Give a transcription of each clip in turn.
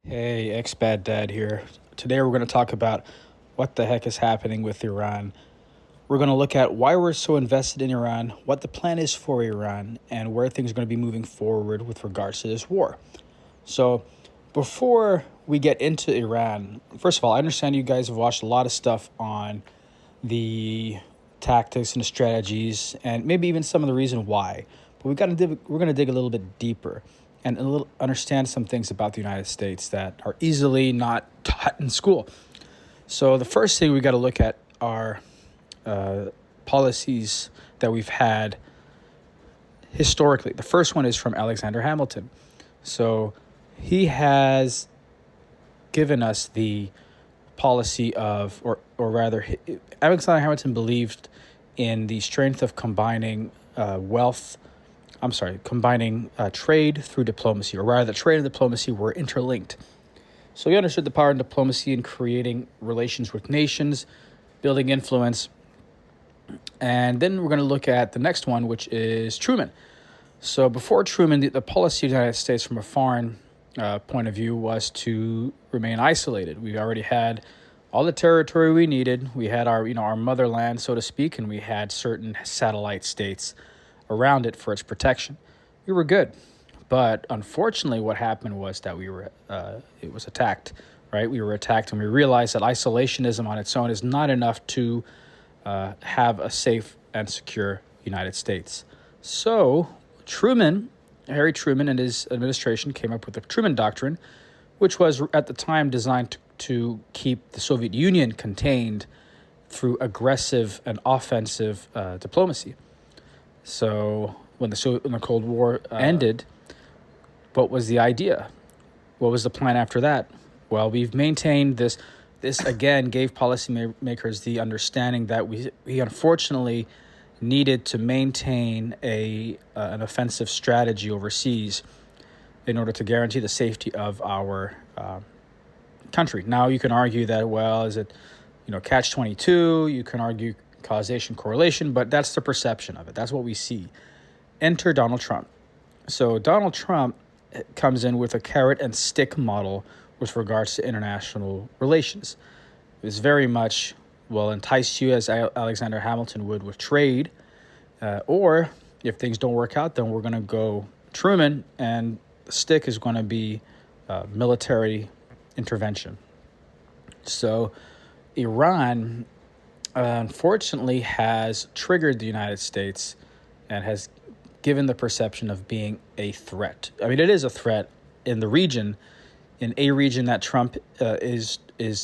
Hey, Expat Dad here. Today we're going to talk about what the heck is happening with Iran. We're going to look at why we're so invested in Iran, what the plan is for Iran, and where things are going to be moving forward with regards to this war. So, before we get into Iran, first of all, I understand you guys have watched a lot of stuff on the tactics and the strategies, and maybe even some of the reason why. But we're going to dig a little bit deeper and understand some things about the United States that are easily not taught in school. So the first thing we got to look at are policies that we've had historically. The first one is from Alexander Hamilton. So he has given us the policy of, or rather, Alexander Hamilton believed in the strength of combining trade through diplomacy, or rather, trade and diplomacy were interlinked. So he understood the power in diplomacy in creating relations with nations, building influence. And then we're going to look at the next one, which is Truman. So before Truman, the policy of the United States from a foreign point of view was to remain isolated. We already had all the territory we needed. We had our motherland, so to speak, and we had certain satellite states around it for its protection. We were good. But unfortunately, what happened was that it was attacked, right? We were attacked, and we realized that isolationism on its own is not enough to have a safe and secure United States. So Harry Truman and his administration came up with the Truman Doctrine, which was at the time designed to keep the Soviet Union contained through aggressive and offensive diplomacy. So when the Cold War ended, what was the idea? What was the plan after that? Well, we've maintained this. This again gave policymakers the understanding that we unfortunately needed to maintain an offensive strategy overseas in order to guarantee the safety of our country. Now you can argue that, well, is it catch-22? You can argue causation correlation, but that's the perception of it. That's what we see. Enter Donald Trump. So Donald Trump comes in with a carrot and stick model with regards to international relations. It's very much, entice you as Alexander Hamilton would with trade, or if things don't work out, then we're going to go Truman, and the stick is going to be military intervention. So Iran, unfortunately, has triggered the United States and has given the perception of being a threat. I mean, it is a threat in the region, in a region that Trump is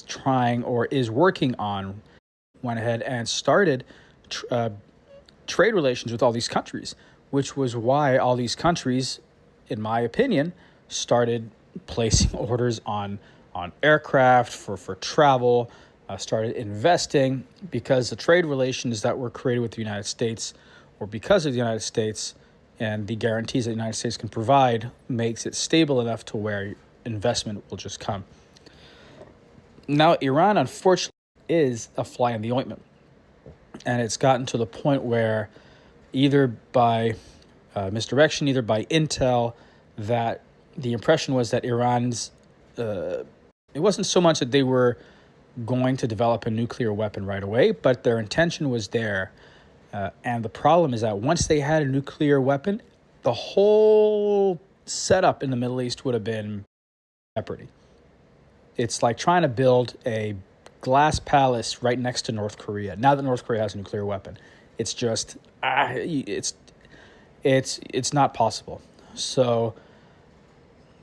trying or is working on. Went ahead and started trade relations with all these countries, which was why all these countries, in my opinion, started placing orders on aircraft for travel, started investing, because the trade relations that were created with the United States, or because of the United States and the guarantees that the United States can provide, makes it stable enough to where investment will just come. Now, Iran, unfortunately, is a fly in the ointment. And it's gotten to the point where either by misdirection, either by intel, that the impression was that Iran's, it wasn't so much that they were going to develop a nuclear weapon right away, but their intention was there. And the problem is that once they had a nuclear weapon, the whole setup in the Middle East would have been jeopardy. It's like trying to build a glass palace right next to North Korea. Now that North Korea has a nuclear weapon, it's just it's not possible. So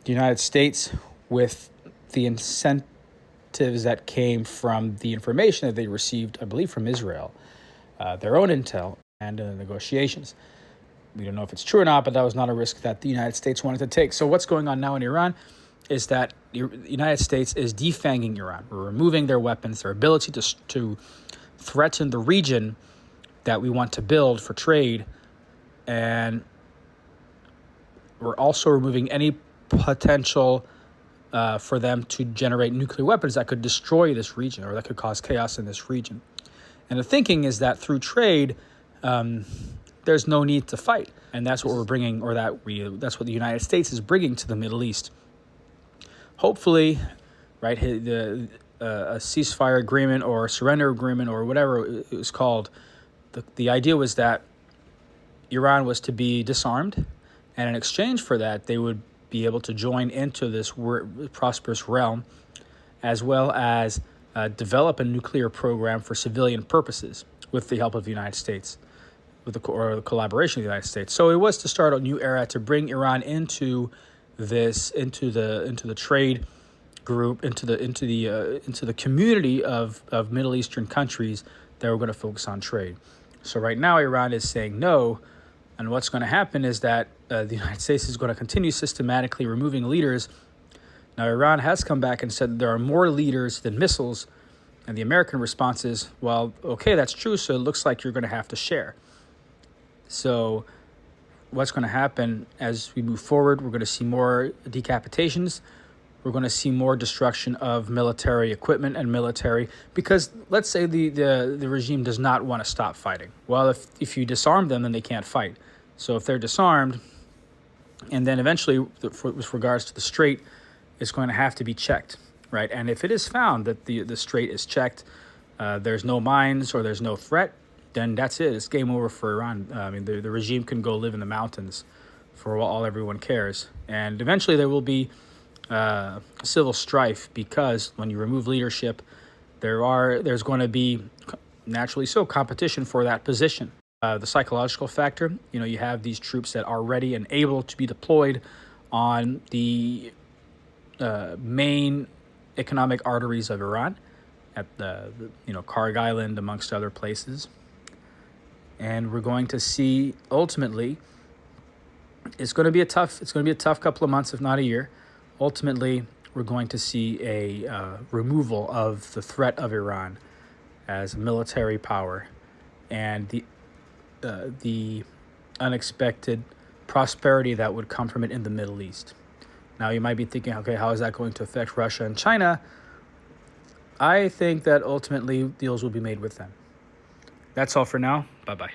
the United States, with the incentives that came from the information that they received, I believe, from Israel, their own intel, and negotiations. We don't know if it's true or not, but that was not a risk that the United States wanted to take. So what's going on now in Iran is that the United States is defanging Iran. We're removing their weapons, their ability to threaten the region that we want to build for trade. And we're also removing any potential for them to generate nuclear weapons that could destroy this region, or that could cause chaos in this region. And the thinking is that through trade, there's no need to fight. And that's what we're bringing, that's what the United States is bringing to the Middle East. hopefully, right, a ceasefire agreement or a surrender agreement or whatever it was called. The idea was that Iran was to be disarmed, and in exchange for that, they would be able to join into this prosperous realm, as well as develop a nuclear program for civilian purposes with the help of the United States, with the collaboration of the United States. So it was to start a new era to bring Iran into the trade group, into the community of Middle Eastern countries that were going to focus on trade. So right now, Iran is saying no. And what's going to happen is that the United States is going to continue systematically removing leaders. Now, Iran has come back and said that there are more leaders than missiles. And the American response is, well, okay, that's true. So it looks like you're going to have to share. So what's going to happen as we move forward, we're going to see more decapitations. We're going to see more destruction of military equipment and military, because let's say the regime does not want to stop fighting. Well, if you disarm them, then they can't fight. So if they're disarmed, and then eventually, with regards to the Strait, it's going to have to be checked, right? And if it is found that the Strait is checked, there's no mines or there's no threat, then that's it. It's game over for Iran. I mean, the regime can go live in the mountains for all everyone cares. And eventually there will be civil strife, because when you remove leadership, there's going to be, naturally so, competition for that position. The psychological factor, you have these troops that are ready and able to be deployed on the main economic arteries of Iran, at the Karg Island, amongst other places. And we're going to see, ultimately, it's going to be a tough couple of months, if not a year. Ultimately, we're going to see a removal of the threat of Iran as a military power, and the unexpected prosperity that would come from it in the Middle East. Now, you might be thinking, okay, how is that going to affect Russia and China? I think that ultimately deals will be made with them. That's all for now. Bye-bye.